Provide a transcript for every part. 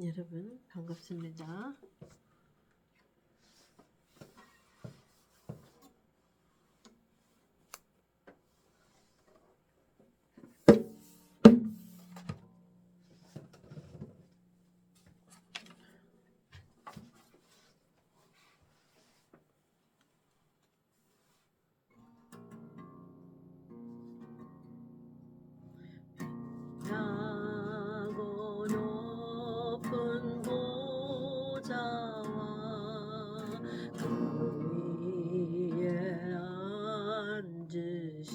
여러분 반갑습니다. 나고 높은 보좌와 그 위에 앉으신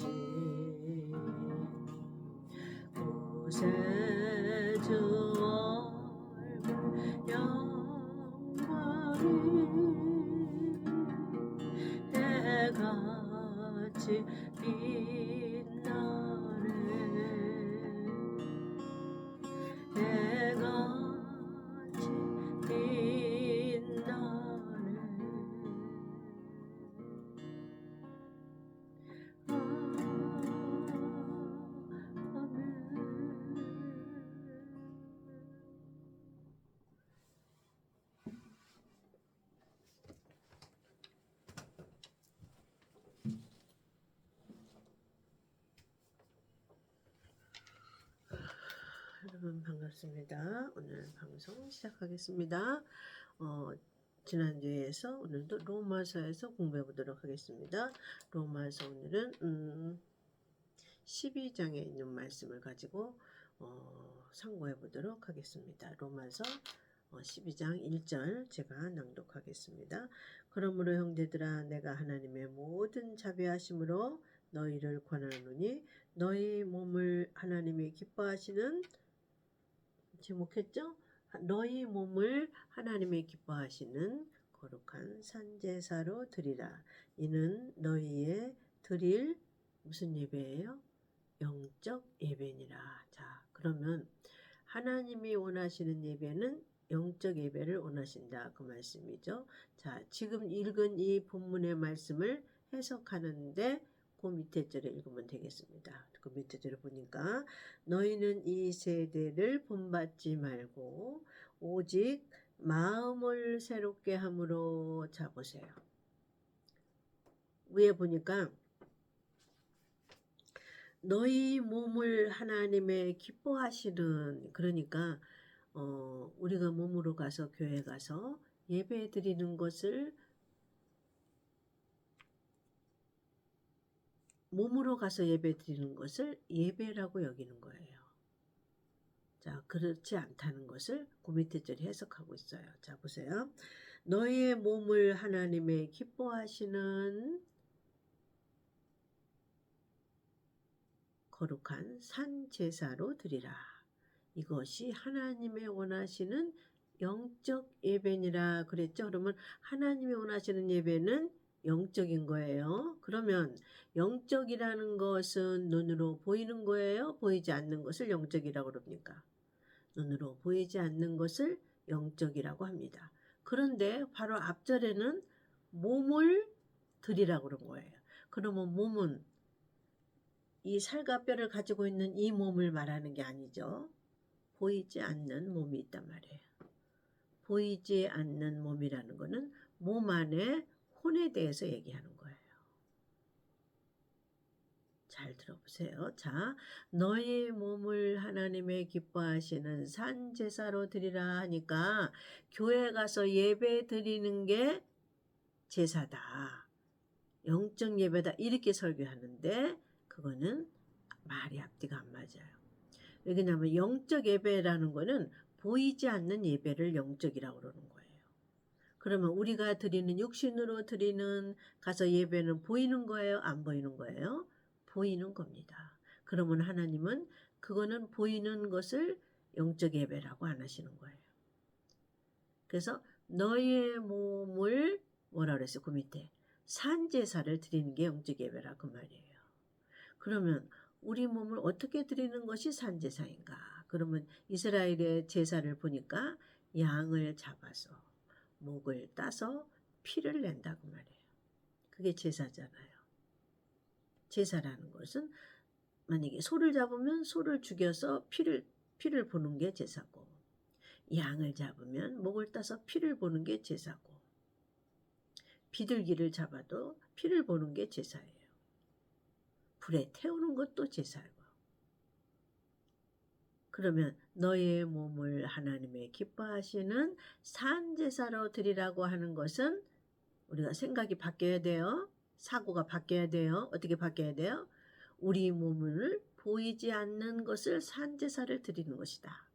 구세주 얼굴 영광이 해같이 빛나네. 해같이 빛나네. 여러분 반갑습니다. 오늘 방송 시작하겠습니다. 지난주에서 오늘도 로마서에서 공부해 보도록 하겠습니다. 로마서 오늘은 12장에 있는 말씀을 가지고 상고해 보도록 하겠습니다. 로마서 12장 1절 제가 낭독하겠습니다. 그러므로 형제들아 내가 하나님의 모든 자비하심으로 너희를 권하노니 너희 몸을 하나님이 기뻐하시는, 지목했죠? 너희 몸을 하나님이 기뻐하시는 거룩한 산제사로 드리라. 이는 너희의 드릴 무슨 예배예요? 영적 예배니라. 자, 그러면 하나님이 원하시는 예배는 영적 예배를 원하신다, 그 말씀이죠. 자, 지금 읽은 이 본문의 말씀을 해석하는데 그 밑에 절에 읽으면 되겠습니다. 그 밑에 절에 보니까 너희는 이 세대를 본받지 말고 오직 마음을 새롭게 함으로. 자, 보세요. 위에 보니까 너희 몸을 하나님의 기뻐하시는, 그러니까 우리가 몸으로 가서 교회 가서 예배 드리는 것을, 몸으로 가서 예배 드리는 것을 예배라고 여기는 거예요. 자, 그렇지 않다는 것을 그 밑에 절이 해석하고 있어요. 자, 보세요. 너희의 몸을 하나님의 기뻐하시는 거룩한 산 제사로 드리라. 이것이 하나님의 원하시는 영적 예배니라 그랬죠. 그러면 하나님이 원하시는 예배는 영적인 거예요. 그러면 영적이라는 것은 눈으로 보이는 거예요? 보이지 않는 것을 영적이라고 그럽니까? 눈으로 보이지 않는 것을 영적이라고 합니다. 그런데 바로 앞절에는 몸을 드리라고 그런 거예요. 그러면 몸은 이 살과 뼈를 가지고 있는 이 몸을 말하는 게 아니죠. 보이지 않는 몸이 있단 말이에요. 보이지 않는 몸이라는 것은 몸 안에 혼에 대해서 얘기하는 거예요. 잘 들어보세요. 자, 너희 몸을 하나님의 기뻐하시는 산 제사로 드리라 하니까 교회 가서 예배 드리는 게 제사다, 영적 예배다, 이렇게 설교하는데 그거는 말이 앞뒤가 안 맞아요. 왜냐하면 영적 예배라는 거는 보이지 않는 예배를 영적이라고 그러는 거예요. 그러면 우리가 드리는, 육신으로 드리는 가서 예배는 보이는 거예요? 안 보이는 거예요? 보이는 겁니다. 그러면 하나님은 그거는 보이는 것을 영적 예배라고 안 하시는 거예요. 그래서 너희의 몸을 뭐라 그랬어요? 그 밑에 산제사를 드리는 게 영적 예배라 그 말이에요. 그러면 우리 몸을 어떻게 드리는 것이 산제사인가? 그러면 이스라엘의 제사를 보니까 양을 잡아서 목을 따서 피를 낸다고 말이에요. 그게 제사잖아요. 제사라는 것은 만약에 소를 잡으면 소를 죽여서 피를 보는 게 제사고, 양을 잡으면 목을 따서 피를 보는 게 제사고, 비둘기를 잡아도 피를 보는 게 제사예요. 불에 태우는 것도 제사고. 그러면 너의 몸을 하나님의 기뻐하시는 산제사로 드리라고 하는 것은 우리가 생각이 바뀌어야 돼요. 사고가 바뀌어야 돼요. 어떻게 바뀌어야 돼요? 우리 몸을 보이지 않는 것을 산제사를 드리는 것이다.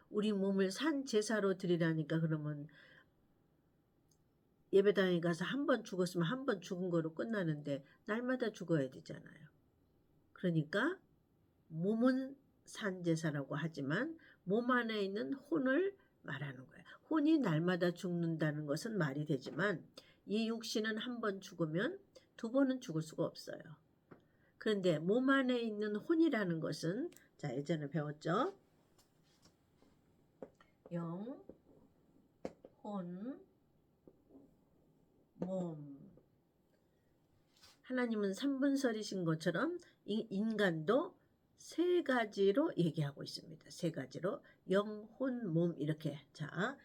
우리 몸을 산제사로 드리라니까 그러면 예배당에 가서 한 번 죽었으면 한 번 죽은 거로 끝나는데 날마다 죽어야 되잖아요. 그러니까 몸은 산제사라고 하지만 몸 안에 있는 혼을 말하는 거예요. 혼이 날마다 죽는다는 것은 말이 되지만 이 육신은 한 번 죽으면 두 번은 죽을 수가 없어요. 그런데 몸 안에 있는 혼이라는 것은 자 예전에 배웠죠. 영, 혼, 몸. 하나님은 삼분설이신 것처럼 인간도 세 가지로 얘기하고 있습니다. 세 가지로 영, 혼, 몸 이렇게. 자,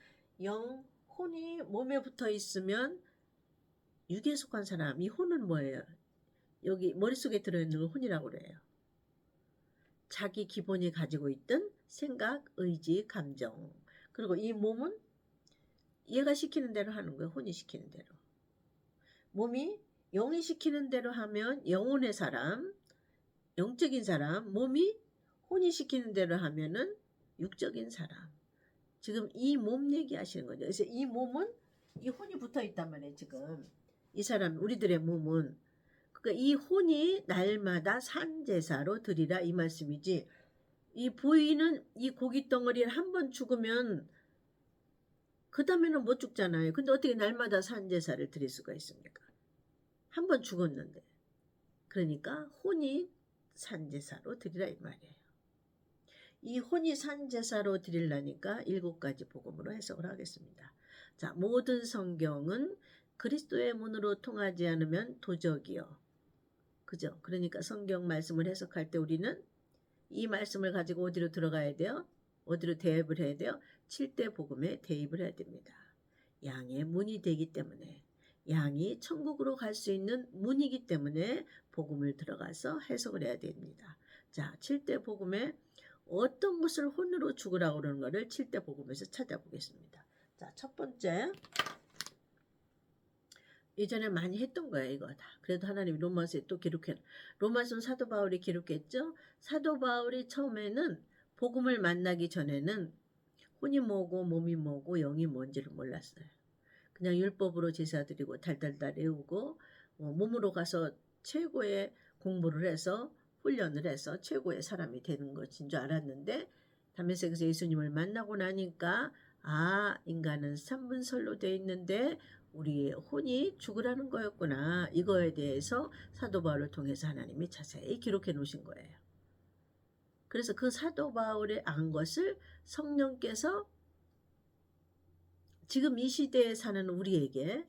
영, 혼이 몸에 붙어 있으면 육에 속한 사람, 이 혼은 뭐예요? 여기 머릿속에 들어있는 걸 혼이라고 그래요. 자기 기본이 가지고 있던 생각, 의지, 감정. 그리고 이 몸은 얘가 시키는 대로 하는 거예요. 혼이 시키는 대로. 몸이 영이 시키는 대로 하면 영혼의 사람, 영적인 사람, 몸이 혼이 시키는 대로 하면은 육적인 사람. 지금 이 몸 얘기하시는 거죠. 그래서 이 몸은 이 혼이 붙어 있단 말이에요. 지금 이 사람 우리들의 몸은 그러니까 이 혼이 날마다 산제사로 드리라 이 말씀이지. 이 보이는 이 고기 덩어리를 한 번 죽으면 그 다음에는 못 죽잖아요. 근데 어떻게 날마다 산제사를 드릴 수가 있습니까? 한 번 죽었는데. 그러니까 혼이 산제사로 드리라 이 말이에요. 이 혼이 산제사로 드리려니까 7가지 복음으로 해석을 하겠습니다. 자, 모든 성경은 그리스도의 문으로 통하지 않으면 도적이요. 그죠? 그러니까 성경 말씀을 해석할 때 우리는 이 말씀을 가지고 어디로 들어가야 돼요? 어디로 대입을 해야 돼요? 7대 복음에 대입을 해야 됩니다. 양의 문이 되기 때문에 양이 천국으로 갈 수 있는 문이기 때문에 복음을 들어가서 해석을 해야 됩니다. 자, 7대 복음에 어떤 것을 혼으로 죽으라고 그러는 것을 7대 복음에서 찾아보겠습니다. 자, 첫 번째 예전에 많이 했던 거예요. 이거 다. 그래도 하나님이 로마서에 또 기록해. 로마서는 사도 바울이 기록했죠. 사도 바울이 처음에는 복음을 만나기 전에는 혼이 뭐고 몸이 뭐고 영이 뭔지를 몰랐어요. 그냥 율법으로 제사드리고 달달달 외우고 몸으로 가서 최고의 공부를 해서 훈련을 해서 최고의 사람이 되는 것인 줄 알았는데 다메섹에서 예수님을 만나고 나니까 아 인간은 삼분설로 되어 있는데 우리의 혼이 죽으라는 거였구나. 이거에 대해서 사도 바울을 통해서 하나님이 자세히 기록해 놓으신 거예요. 그래서 그 사도 바울의 안 것을 성령께서 지금 이 시대에 사는 우리에게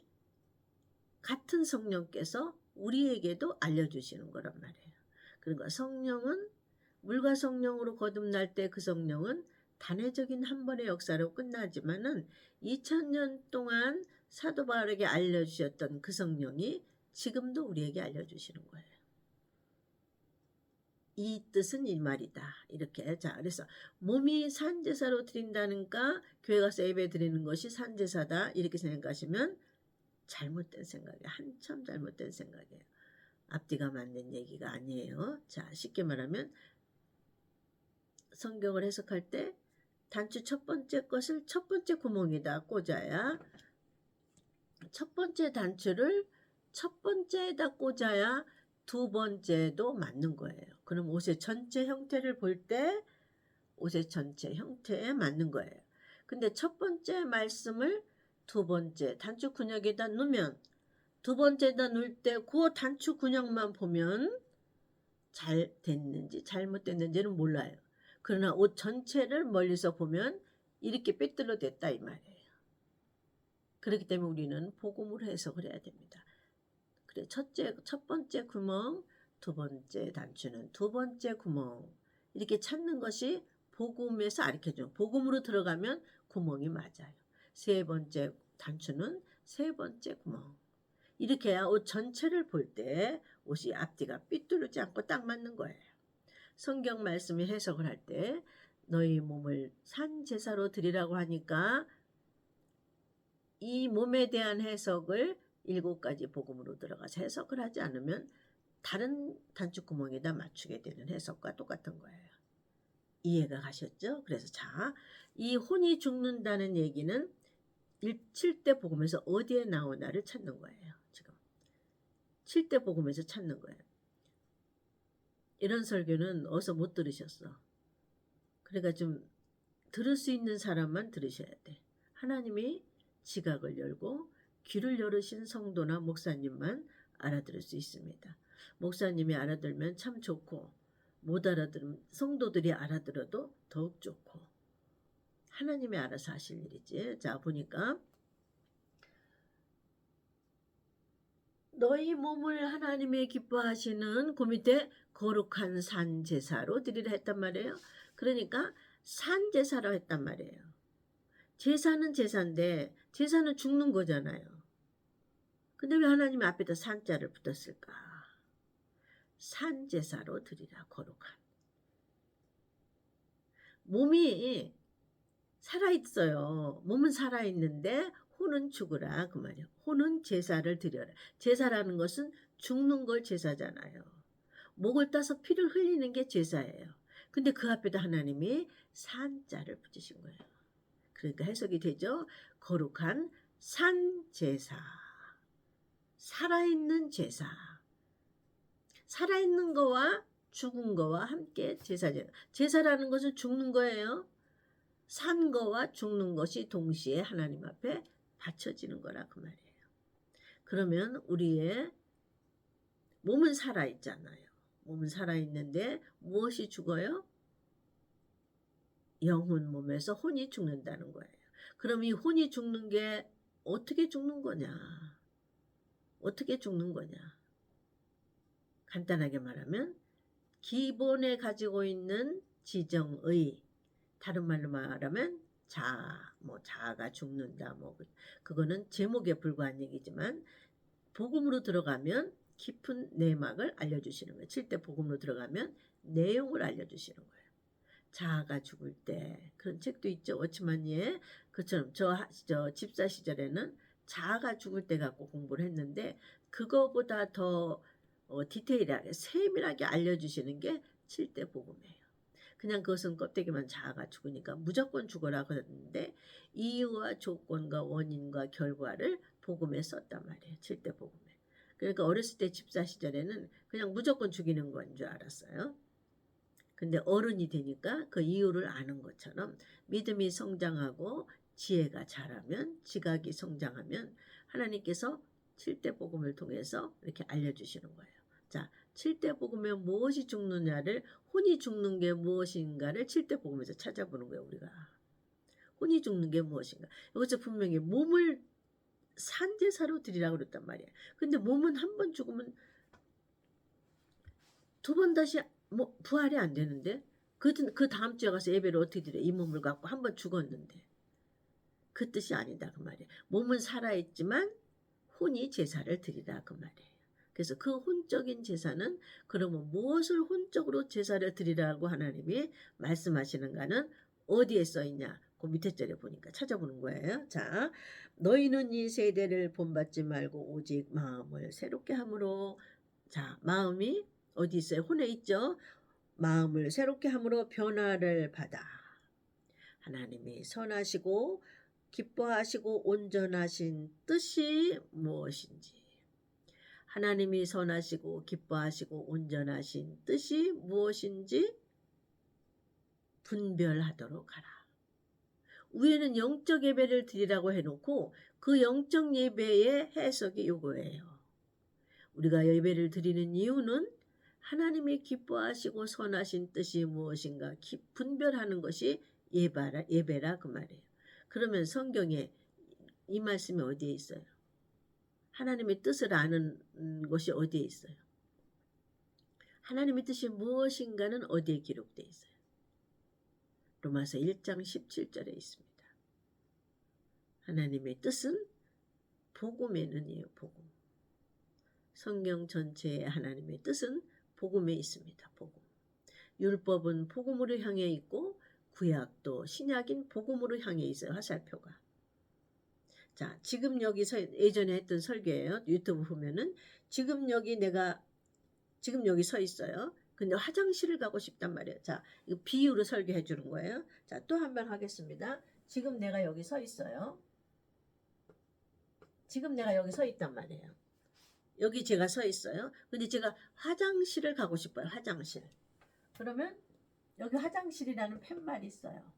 같은 성령께서 우리에게도 알려주시는 거란 말이에요. 그러니까 성령은 물과 성령으로 거듭날 때 그 성령은 단회적인 한 번의 역사로 끝나지만은 2000년 동안 사도 바울에게 알려주셨던 그 성령이 지금도 우리에게 알려주시는 거예요. 이 뜻은 이 말이다. 이렇게. 자, 그래서 몸이 산제사로 드린다니까 교회 가서 예배 드리는 것이 산제사다. 이렇게 생각하시면 잘못된 생각이에요. 한참 잘못된 생각이에요. 앞뒤가 맞는 얘기가 아니에요. 자, 쉽게 말하면 성경을 해석할 때 단추 첫 번째 것을 첫 번째 구멍에다 꽂아야 첫 번째 단추를 첫 번째에다 꽂아야 두 번째도 맞는 거예요. 그럼 옷의 전체 형태를 볼 때 옷의 전체 형태에 맞는 거예요. 근데 첫 번째 말씀을 두 번째 단추 군역에다 놓으면 두 번째에다 놓을 때 그 단추 군역만 보면 잘 됐는지 잘못됐는지는 몰라요. 그러나 옷 전체를 멀리서 보면 이렇게 삐뚤어졌다 이 말이에요. 그렇기 때문에 우리는 복음으로 해석을 해야 됩니다. 그래 첫 번째 구멍, 두 번째 단추는 두 번째 구멍 이렇게 찾는 것이 복음에서 가르쳐줘요. 복음으로 들어가면 구멍이 맞아요. 세 번째 단추는 세 번째 구멍. 이렇게 해야 옷 전체를 볼 때 옷이 앞뒤가 삐뚤지 않고 딱 맞는 거예요. 성경 말씀이 해석을 할 때 너희 몸을 산 제사로 드리라고 하니까 이 몸에 대한 해석을 7가지 복음으로 들어가서 해석을 하지 않으면 다른 단추구멍에다 맞추게 되는 해석과 똑같은 거예요. 이해가 가셨죠? 그래서 자, 이 혼이 죽는다는 얘기는 7대 복음에서 어디에 나오나를 찾는 거예요. 지금 7대 복음에서 찾는 거예요. 이런 설교는 어디서 못 들으셨어. 그러니까 좀 들을 수 있는 사람만 들으셔야 돼. 하나님이 지각을 열고 귀를 열으신 성도나 목사님만 알아들을 수 있습니다. 목사님이 알아들면 참 좋고 못 알아들으면 성도들이 알아들어도 더욱 좋고 하나님이 알아서 하실 일이지. 자, 보니까 너희 몸을 하나님의 기뻐하시는 그 밑에 거룩한 산 제사로 드리라 했단 말이에요. 그러니까 산 제사로 했단 말이에요. 제사는 제사인데 제사는 죽는 거잖아요. 근데 왜 하나님 앞에다 산자를 붙였을까? 산 제사로 드리라. 거룩한. 몸이 살아있어요. 몸은 살아있는데 혼은 죽으라 그 말이에요. 혼은 제사를 드려라. 제사라는 것은 죽는 걸 제사잖아요. 목을 따서 피를 흘리는 게 제사예요. 근데 그 앞에다 하나님이 산자를 붙이신 거예요. 그러니까 해석이 되죠. 거룩한 산제사. 살아있는 제사. 살아있는 거와 죽은 거와 함께 제사죠. 제사라는 것은 죽는 거예요. 산 거와 죽는 것이 동시에 하나님 앞에 바쳐지는 거라 그 말이에요. 그러면 우리의 몸은 살아있잖아요. 몸은 살아있는데 무엇이 죽어요? 영혼 몸에서 혼이 죽는다는 거예요. 그럼 이 혼이 죽는 게 어떻게 죽는 거냐? 어떻게 죽는 거냐? 간단하게 말하면 기본에 가지고 있는 지정의, 다른 말로 말하면 자아, 자아가 죽는다, 그거는 제목에 불과한 얘기지만 복음으로 들어가면 깊은 내막을 알려주시는 거예요. 7대 복음으로 들어가면 내용을 알려주시는 거예요. 자아가 죽을 때 그런 책도 있죠. 워치만니의 그처럼 저 집사 시절에는 자아가 죽을 때 갖고 공부를 했는데 그거보다 더 디테일하게 세밀하게 알려주시는 게 7대 복음이에요. 그냥 그것은 껍데기만 자아가 죽으니까 무조건 죽어라 그랬는데 이유와 조건과 원인과 결과를 복음에 썼단 말이에요. 7대 복음에. 그러니까 어렸을 때 집사 시절에는 그냥 무조건 죽이는 건 줄 알았어요. 근데 어른이 되니까 그 이유를 아는 것처럼 믿음이 성장하고 지혜가 자라면, 지각이 성장하면 하나님께서 7대 복음을 통해서 이렇게 알려주시는 거예요. 자, 7대 복음에 무엇이 죽느냐를, 혼이 죽는 게 무엇인가를 7대 복음에서 찾아보는 거예요. 우리가 혼이 죽는 게 무엇인가. 여기서 분명히 몸을 산제사로 드리라고 그랬단 말이에요. 근데 몸은 한 번 죽으면 두 번 다시 부활이 안 되는데 그 다음 주에 가서 예배를 어떻게 드려? 이 몸을 갖고 한 번 죽었는데. 그 뜻이 아니다 그 말이에요. 몸은 살아있지만 혼이 제사를 드리라 그 말이에요. 그래서 그 혼적인 제사는 그러면 무엇을 혼적으로 제사를 드리라고 하나님이 말씀하시는가는 어디에 써있냐? 그 밑에 절에 보니까 찾아보는 거예요. 자, 너희는 이 세대를 본받지 말고 오직 마음을 새롭게 함으로. 자, 마음이 어디 있어요? 혼에 있죠. 마음을 새롭게 함으로 변화를 받아. 하나님이 선하시고 기뻐하시고 온전하신 뜻이 무엇인지. 하나님이 선하시고 기뻐하시고 온전하신 뜻이 무엇인지 분별하도록 하라. 위에는 영적 예배를 드리라고 해놓고 그 영적 예배의 해석이 이거예요. 우리가 예배를 드리는 이유는 하나님이 기뻐하시고 선하신 뜻이 무엇인가 분별하는 것이 예배라 그 말이에요. 그러면 성경에 이 말씀이 어디에 있어요? 하나님의 뜻을 아는 것이 어디에 있어요? 하나님의 뜻이 무엇인가는 어디에 기록되어 있어요? 로마서 1장 17절에 있습니다. 하나님의 뜻은 복음의 눈이에요. 복음. 성경 전체의 하나님의 뜻은 복음에 있습니다. 복음. 율법은 복음으로 향해 있고 구약도 신약인 복음으로 향해 있어요. 화살표가. 자, 지금 여기서 예전에 했던 설교예요. 유튜브 보면은 지금 여기 서 있어요. 근데 화장실을 가고 싶단 말이에요. 자, 이거 비유로 설교해 주는 거예요. 자, 또 한 번 하겠습니다. 지금 내가 여기 서 있어요. 지금 내가 여기 서 있단 말이에요. 여기 제가 서 있어요. 근데 제가 화장실을 가고 싶어요. 화장실. 그러면 여기 화장실이라는 팻말이 있어요.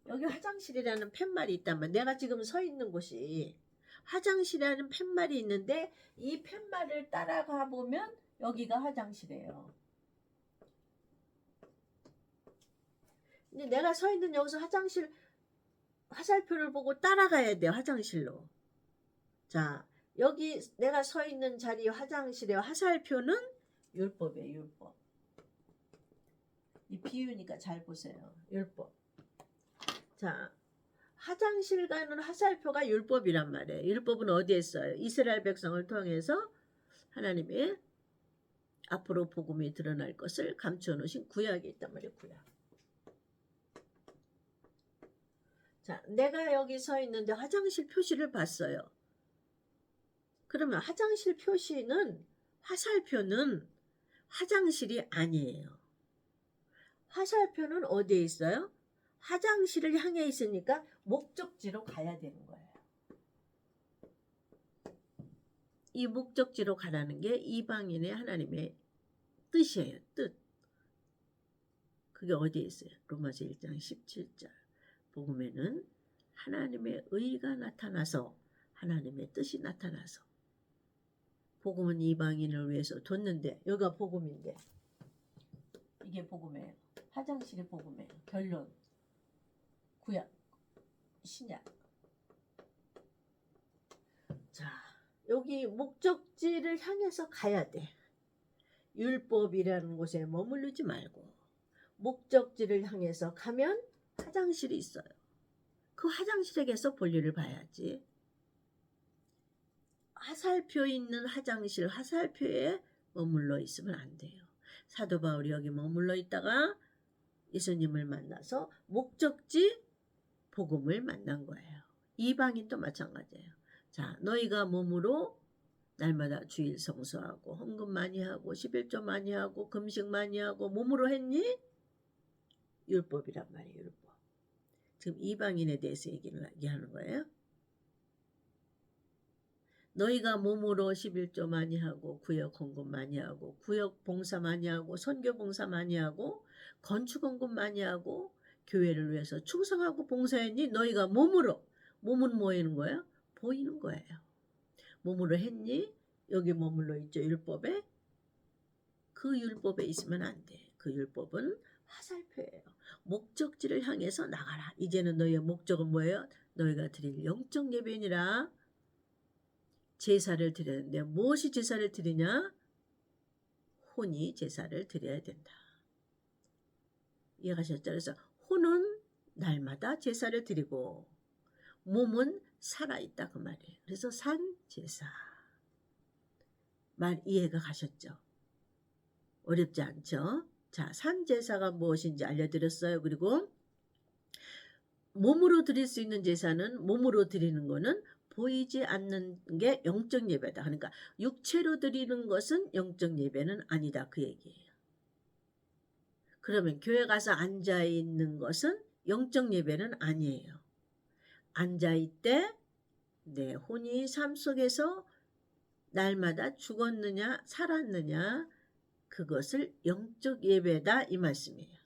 여기 화장실이라는 팻말이 있다면 내가 지금 서 있는 곳이 화장실이라는 팻말이 있는데 이 팻말을 따라가 보면 여기가 화장실이에요. 근데 내가 서 있는 여기서 화장실 화살표를 보고 따라가야 돼요. 화장실로. 자, 여기 내가 서 있는 자리 화장실의 화살표는 율법이에요. 율법. 이 비유니까 잘 보세요. 율법. 자, 화장실 가는 화살표가 율법이란 말이에요. 율법은 어디에 있어요? 이스라엘 백성을 통해서 하나님의 앞으로 복음이 드러날 것을 감춰 놓으신 구약이 있단 말이에요. 구약. 자, 내가 여기 서 있는데 화장실 표시를 봤어요. 그러면 화장실 표시는 화살표는 화장실이 아니에요. 화살표는 어디에 있어요? 화장실을 향해 있으니까 목적지로 가야 되는 거예요. 이 목적지로 가라는 게 이방인의 하나님의 뜻이에요. 뜻. 그게 어디에 있어요? 로마서 1장 17절. 복음에는 하나님의 의가 나타나서 하나님의 뜻이 나타나서 복음은 이방인을 위해서 뒀는데 여기가 복음인데 이게 복음이에요. 화장실이 복음이에요. 결론. 구약, 신약. 자, 여기 목적지를 향해서 가야 돼. 율법이라는 곳에 머무르지 말고 목적지를 향해서 가면 화장실이 있어요. 그 화장실에서 볼일을 봐야지. 화살표 있는 화장실, 화살표에 머물러 있으면 안 돼요. 사도 바울이 여기 머물러 있다가 예수님을 만나서 목적지 복음을 만난 거예요. 이방인도 마찬가지예요. 자, 너희가 몸으로 날마다 주일 성수하고 헌금 많이 하고 11조 많이 하고 금식 많이 하고 몸으로 했니? 율법이란 말이에요. 율법. 지금 이방인에 대해서 얘기하는 거예요. 너희가 몸으로 11조 많이 하고 구역 헌금 많이 하고 구역 봉사 많이 하고 선교 봉사 많이 하고 건축 헌금 많이 하고 교회를 위해서 충성하고 봉사했니? 너희가 몸으로. 몸은 뭐 하는 거예요? 보이는 거예요. 몸으로 했니? 여기 머물러 있죠. 율법에. 그 율법에 있으면 안 돼. 그 율법은 화살표예요. 목적지를 향해서 나가라. 이제는 너희의 목적은 뭐예요? 너희가 드릴 영적 예배니라. 제사를 드렸는데 무엇이 제사를 드리냐? 혼이 제사를 드려야 된다. 이해가셨죠? 그래서 혼은 날마다 제사를 드리고 몸은 살아있다 그 말이에요. 그래서 산제사. 말 이해가 가셨죠? 어렵지 않죠? 자, 산제사가 무엇인지 알려드렸어요. 그리고 몸으로 드릴 수 있는 제사는 몸으로 드리는 거는 보이지 않는 게 영적 예배다. 그러니까 육체로 드리는 것은 영적 예배는 아니다. 그 얘기예요. 그러면 교회 가서 앉아있는 것은 영적 예배는 아니에요. 앉아있되 내 혼이 삶 속에서 날마다 죽었느냐 살았느냐 그것을 영적 예배다 이 말씀이에요.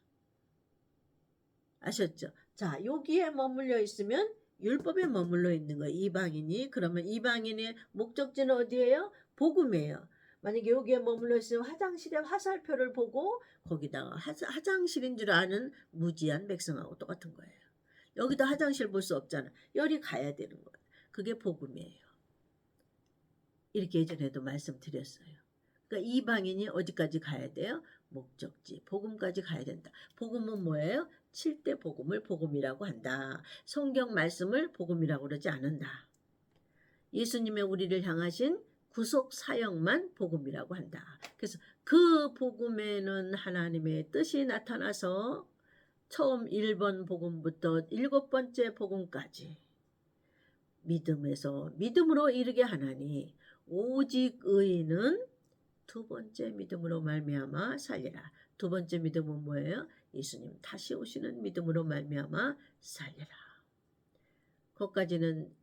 아셨죠? 자, 여기에 머물러 있으면 율법에 머물러 있는 거예요. 이방인이. 그러면 이방인의 목적지는 어디예요? 복음이에요. 만약에 여기에 머물러 있으면 화장실의 화살표를 보고 거기다가 화장실인 줄 아는 무지한 백성하고 똑같은 거예요. 여기도 화장실 볼 수 없잖아. 열이 가야 되는 거예요. 그게 복음이에요. 이렇게 예전에도 말씀드렸어요. 그러니까 이방인이 어디까지 가야 돼요? 목적지. 복음까지 가야 된다. 복음은 뭐예요? 7대 복음을 복음이라고 한다. 성경 말씀을 복음이라고 그러지 않는다. 예수님의 우리를 향하신 구속 사역만 복음이라고 한다. 그래서 그 복음에는 하나님의 뜻이 나타나서 처음 1번 복음부터 7번째 복음까지 믿음에서 믿음으로 이르게 하나니 오직 의인은 두 번째 믿음으로 말미암아 살리라. 두 번째 믿음은 뭐예요? 예수님 다시 오시는 믿음으로 말미암아 살리라. 거기까지는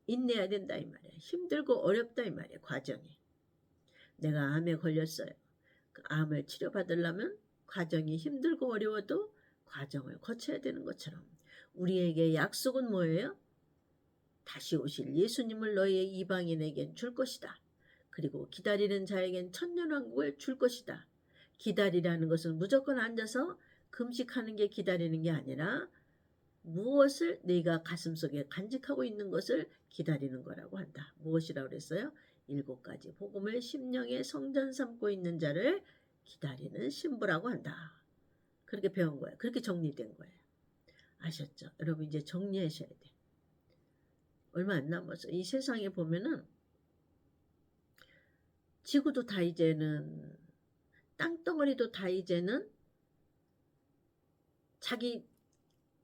인내해야 된다 이 말이야. 힘들고 어렵다 이 말이야. 과정이. 내가 암에 걸렸어요. 그 암을 치료받으려면 과정이 힘들고 어려워도 과정을 거쳐야 되는 것처럼 우리에게 약속은 뭐예요? 다시 오실 예수님을 너희의 이방인에겐 줄 것이다. 그리고 기다리는 자에겐 천년왕국을 줄 것이다. 기다리라는 것은 무조건 앉아서 금식하는 게 기다리는 게 아니라 무엇을 내가 가슴속에 간직하고 있는 것을 기다리는 거라고 한다. 무엇이라고 그랬어요? 7가지 복음을 심령에 성전 삼고 있는 자를 기다리는 신부라고 한다. 그렇게 배운 거예요. 그렇게 정리된 거예요. 아셨죠? 여러분 이제 정리하셔야 돼. 얼마 안 남았어. 이 세상에 보면은 지구도 다 이제는 땅덩어리도 다 이제는 자기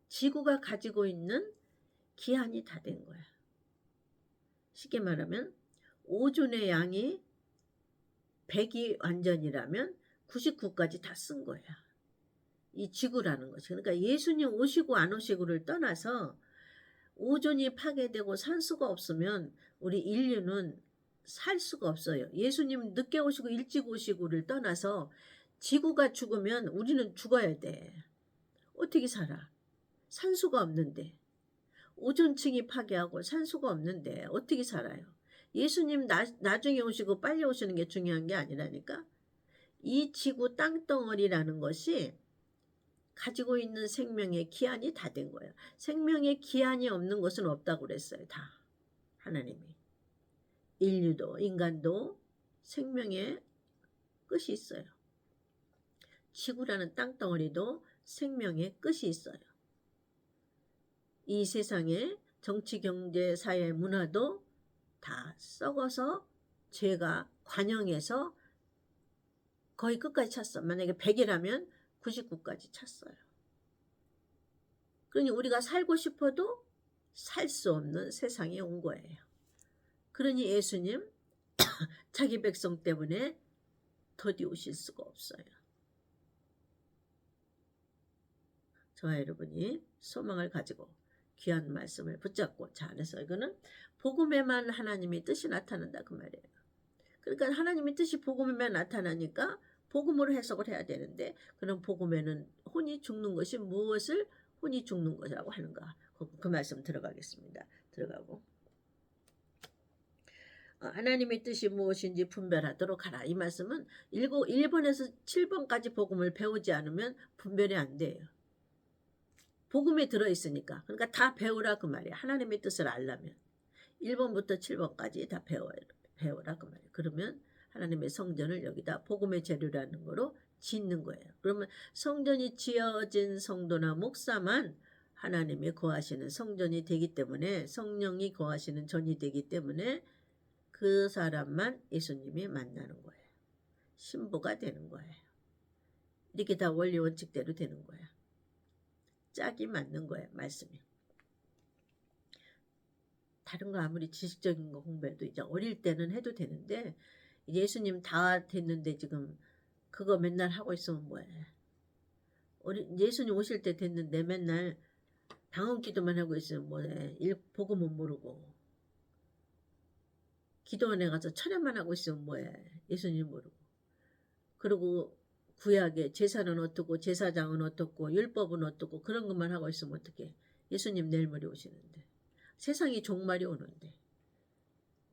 지구가 가지고 있는 기한이 다 된 거야. 쉽게 말하면 오존의 양이 100이 완전이라면 99까지 다 쓴 거야. 이 지구라는 것이. 그러니까 예수님 오시고 안 오시고를 떠나서 오존이 파괴되고 산소가 없으면 우리 인류는 살 수가 없어요. 예수님 늦게 오시고 일찍 오시고를 떠나서 지구가 죽으면 우리는 죽어야 돼. 어떻게 살아? 산소가 없는데. 오존층이 파괴하고 산소가 없는데 어떻게 살아요? 예수님 나중에 오시고 빨리 오시는 게 중요한 게 아니라니까. 이 지구 땅덩어리라는 것이 가지고 있는 생명의 기한이 다 된 거예요. 생명의 기한이 없는 것은 없다고 그랬어요. 다. 하나님이. 인류도 인간도 생명의 끝이 있어요. 지구라는 땅덩어리도 생명의 끝이 있어요. 이 세상의 정치, 경제, 사회, 문화도 다 썩어서 죄가 관영해서 거의 끝까지 찼어. 만약에 100이라면 99까지 찼어요. 그러니 우리가 살고 싶어도 살 수 없는 세상에 온 거예요. 그러니 예수님 자기 백성 때문에 더디 오실 수가 없어요. 저와 여러분이 소망을 가지고 귀한 말씀을 붙잡고 잘해서 이거는 복음에만 하나님의 뜻이 나타난다 그 말이에요. 그러니까 하나님의 뜻이 복음에만 나타나니까 복음으로 해석을 해야 되는데 그럼 복음에는 혼이 죽는 것이 무엇을 혼이 죽는 것이라고 하는가? 그 말씀 들어가겠습니다. 들어가고 하나님의 뜻이 무엇인지 분별하도록 하라. 이 말씀은 1번에서 7번까지 복음을 배우지 않으면 분별이 안 돼요. 복음에 들어있으니까. 그러니까 다 배우라 그 말이에요. 하나님의 뜻을 알려면. 1번부터 7번까지 다 배우라 그 말이에요. 그러면 하나님의 성전을 여기다 복음의 재료라는 거로 짓는 거예요. 그러면 성전이 지어진 성도나 목사만 하나님이 거하시는 성전이 되기 때문에 성령이 거하시는 전이 되기 때문에 그 사람만 예수님이 만나는 거예요. 신부가 되는 거예요. 이렇게 다 원리 원칙대로 되는 거야. 짝이 맞는 거예요. 말씀이. 다른 거 아무리 지식적인 거 공부해도 이제 어릴 때는 해도 되는데 예수님 다 됐는데 지금 그거 맨날 하고 있으면 뭐해. 예수님 오실 때 됐는데 맨날 방언 기도만 하고 있으면 뭐해. 복음은 모르고. 기도원에 가서 철야만 하고 있으면 뭐해. 예수님 모르고. 그리고 구약에 제사는 어떻고 제사장은 어떻고 율법은 어떻고 그런 것만 하고 있으면 어떡해. 예수님 내일 모레 오시는데. 세상이 종말이 오는데.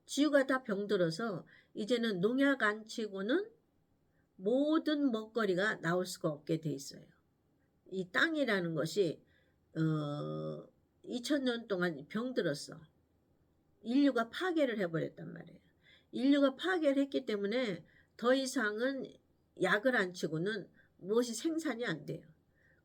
지구가 다 병들어서 이제는 농약 안 치고는 모든 먹거리가 나올 수가 없게 돼 있어요. 이 땅이라는 것이 2000년 동안 병들었어. 인류가 파괴를 해버렸단 말이에요. 인류가 파괴를 했기 때문에 더 이상은 약을 안 치고는 무엇이 생산이 안 돼요.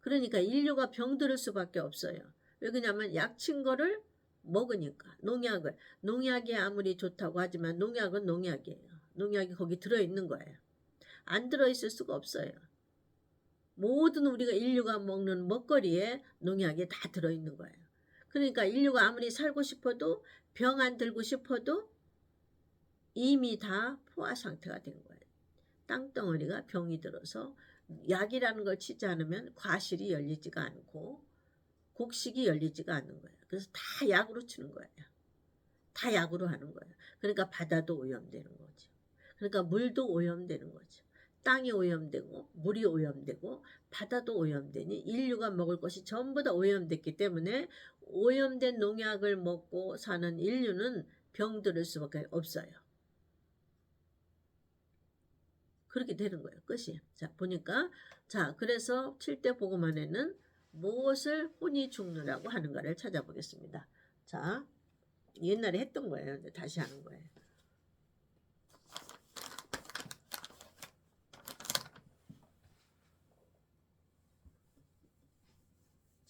그러니까 인류가 병들을 수밖에 없어요. 왜 그러냐면 약친 거를 먹으니까. 농약이 아무리 좋다고 하지만 농약은 농약이에요. 농약이 거기 들어있는 거예요. 안 들어있을 수가 없어요. 모든 우리가 인류가 먹는 먹거리에 농약이 다 들어있는 거예요. 그러니까 인류가 아무리 살고 싶어도 병 안 들고 싶어도 이미 다 포화 상태가 된 거예요. 땅덩어리가 병이 들어서 약이라는 걸 치지 않으면 과실이 열리지가 않고 곡식이 열리지가 않는 거예요. 그래서 다 약으로 치는 거예요. 다 약으로 하는 거예요. 그러니까 바다도 오염되는 거죠. 그러니까 물도 오염되는 거죠. 땅이 오염되고 물이 오염되고 바다도 오염되니 인류가 먹을 것이 전부 다 오염됐기 때문에 오염된 농약을 먹고 사는 인류는 병들을 수밖에 없어요. 그렇게 되는 거예요. 끝이. 자, 보니까 자, 그래서 7대 복음안에는 무엇을 혼이 죽느라고 하는가를 찾아보겠습니다. 자, 옛날에 했던 거예요. 이제 다시 하는 거예요.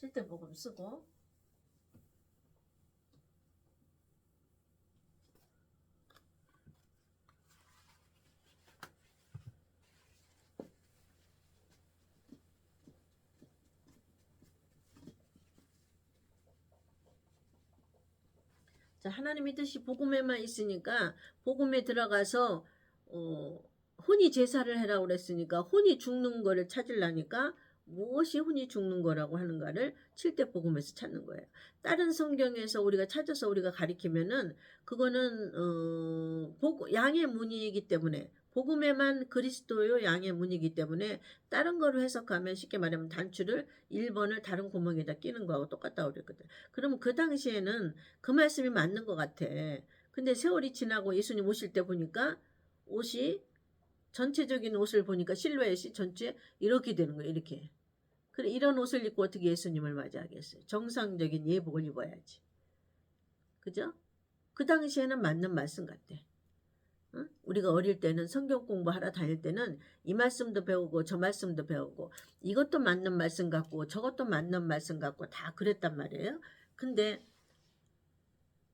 7대 복음 쓰고 자, 하나님의 뜻이 복음에만 있으니까 복음에 들어가서 혼이 제사를 해라고 그랬으니까 혼이 죽는 거를 찾으려니까 무엇이 혼이 죽는 거라고 하는가를 7대 복음에서 찾는 거예요. 다른 성경에서 우리가 찾아서 우리가 가리키면은 그거는 양의 문이기 때문에 복음에만 그리스도요 양의 문이기 때문에 다른 거로 해석하면 쉽게 말하면 단추를 1번을 다른 구멍에다 끼는 거하고 똑같다고 그랬거든. 그러면 그 당시에는 그 말씀이 맞는 것 같아. 근데 세월이 지나고 예수님 오실 때 보니까 옷이 전체적인 옷을 보니까 실루엣이 전체 이렇게 되는 거예요. 이렇게. 그래 이런 옷을 입고 어떻게 예수님을 맞이하겠어요. 정상적인 예복을 입어야지. 그죠? 그 당시에는 맞는 말씀 같대. 응? 우리가 어릴 때는 성경 공부하러 다닐 때는 이 말씀도 배우고 저 말씀도 배우고 이것도 맞는 말씀 같고 저것도 맞는 말씀 같고 다 그랬단 말이에요. 근데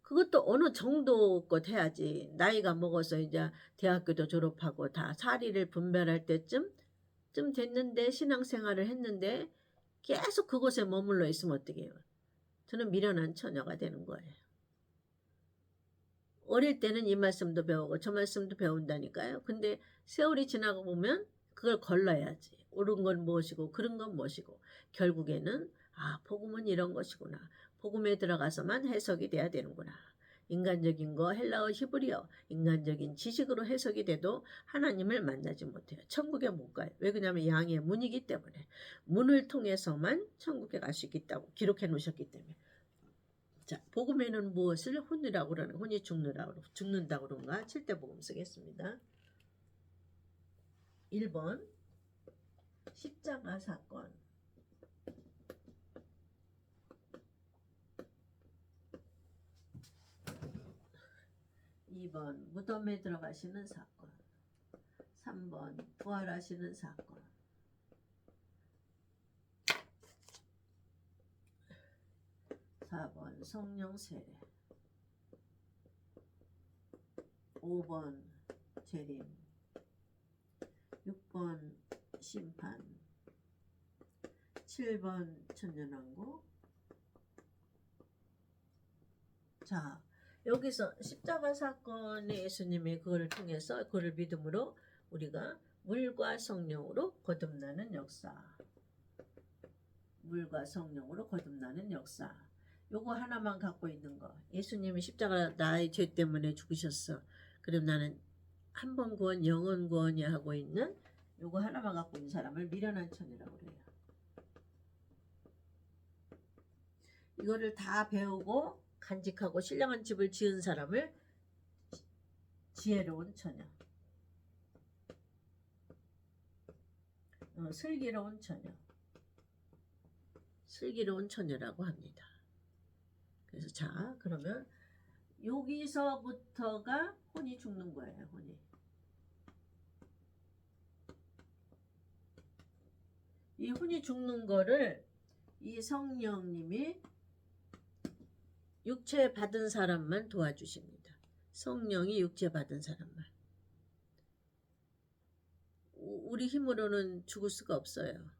그것도 어느 정도껏 해야지. 나이가 먹어서 이제 대학교도 졸업하고 다 사리를 분별할 때쯤 됐는데 신앙생활을 했는데 계속 그곳에 머물러 있으면 어떡해요. 저는 미련한 처녀가 되는 거예요. 어릴 때는 이 말씀도 배우고 저 말씀도 배운다니까요. 근데 세월이 지나고 보면 그걸 걸러야지. 옳은 건 무엇이고 그런 건 무엇이고 결국에는 복음은 이런 것이구나. 복음에 들어가서만 해석이 돼야 되는구나. 인간적인 거 헬라어 히브리어 인간적인 지식으로 해석이 돼도 하나님을 만나지 못해요. 천국에 못 가요. 왜 그러냐면 양의 문이기 때문에 문을 통해서만 천국에 갈 수 있다고 기록해 놓으셨기 때문에. 자, 복음에는 무엇을 혼이라고 그러는 혼이 죽는다고 그런가? 7대 복음 쓰겠습니다. 1번 십자가 사건 2번 무덤에 들어가시는 사건 3번 부활하시는 사건 4번 성령 세례 5번 재림 6번 심판 7번 천년왕국. 자, 여기서 십자가 사건의 예수님이 그거를 통해서 그거를 믿음으로 우리가 물과 성령으로 거듭나는 역사. 물과 성령으로 거듭나는 역사. 요거 하나만 갖고 있는 거. 예수님이 십자가 나의 죄 때문에 죽으셨어. 그럼 나는 한 번 구원 영원 구원이 하고 있는 요거 하나만 갖고 있는 사람을 미련한 천이라고 그래요. 이거를 다 배우고 간직하고 신령한 집을 지은 사람을 지혜로운 처녀, 슬기로운 처녀, 슬기로운 처녀라고 합니다. 그래서 자, 그러면 여기서부터가 혼이 죽는 거예요. 혼이. 이 혼이 죽는 거를 이 성령님이 육체 받은 사람만 도와주십니다. 성령이 육체 받은 사람만. 우리 힘으로는 죽을 수가 없어요.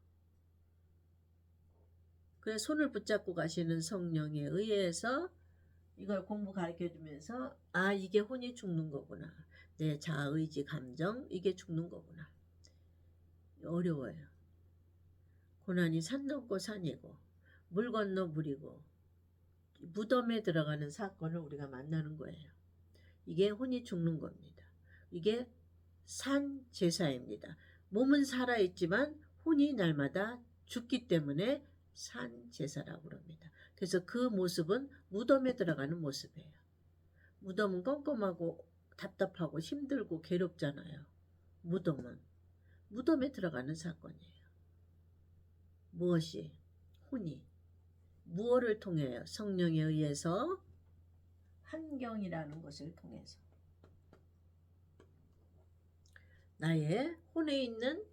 그래서 손을 붙잡고 가시는 성령에 의해서 이걸 공부 가르쳐주면서 아 이게 혼이 죽는 거구나. 내 자아, 의지, 감정 이게 죽는 거구나. 어려워요. 고난이 산 넘고 산이고 물 건너 물이고 무덤에 들어가는 사건을 우리가 만나는 거예요. 이게 혼이 죽는 겁니다. 이게 산 제사입니다. 몸은 살아있지만 혼이 날마다 죽기 때문에 산 제사라고 합니다. 그래서 그 모습은 무덤에 들어가는 모습이에요. 무덤은 껌껌하고 답답하고 힘들고 괴롭잖아요. 무덤은 무덤에 들어가는 사건이에요. 무엇이? 혼이. 무엇을 통해요? 성령에 의해서 환경이라는 것을 통해서 나의 혼에 있는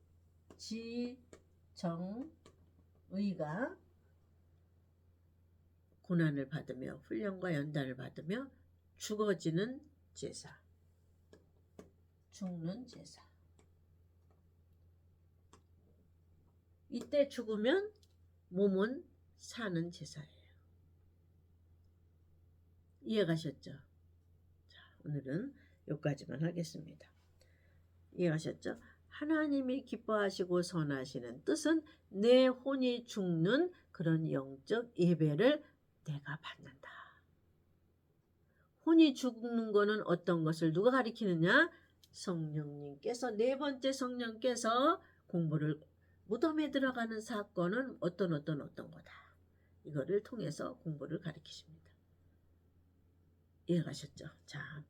지, 정, 의가 고난을 받으며 훈련과 연단을 받으며 죽어지는 제사, 죽는 제사. 이때 죽으면 몸은 사는 제사예요. 이해가셨죠? 자, 오늘은 여기까지만 하겠습니다. 이해가셨죠? 하나님이 기뻐하시고 선하시는 뜻은 내 혼이 죽는 그런 영적 예배를 내가 받는다. 혼이 죽는 거는 어떤 것을 누가 가리키느냐? 성령님께서 네 번째 성령께서 공부를 무덤에 들어가는 사건은 어떤 거다. 이거를 통해서 공부를 가리키십니다. 이해가셨죠? 자,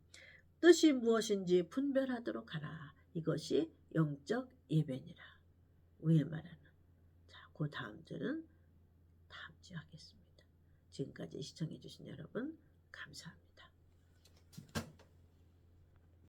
뜻이 무엇인지 분별하도록 하라. 이것이 영적 예배니라. 위에 말하는. 자, 그 다음 주는 다음 주에 하겠습니다. 지금까지 시청해 주신 여러분 감사합니다.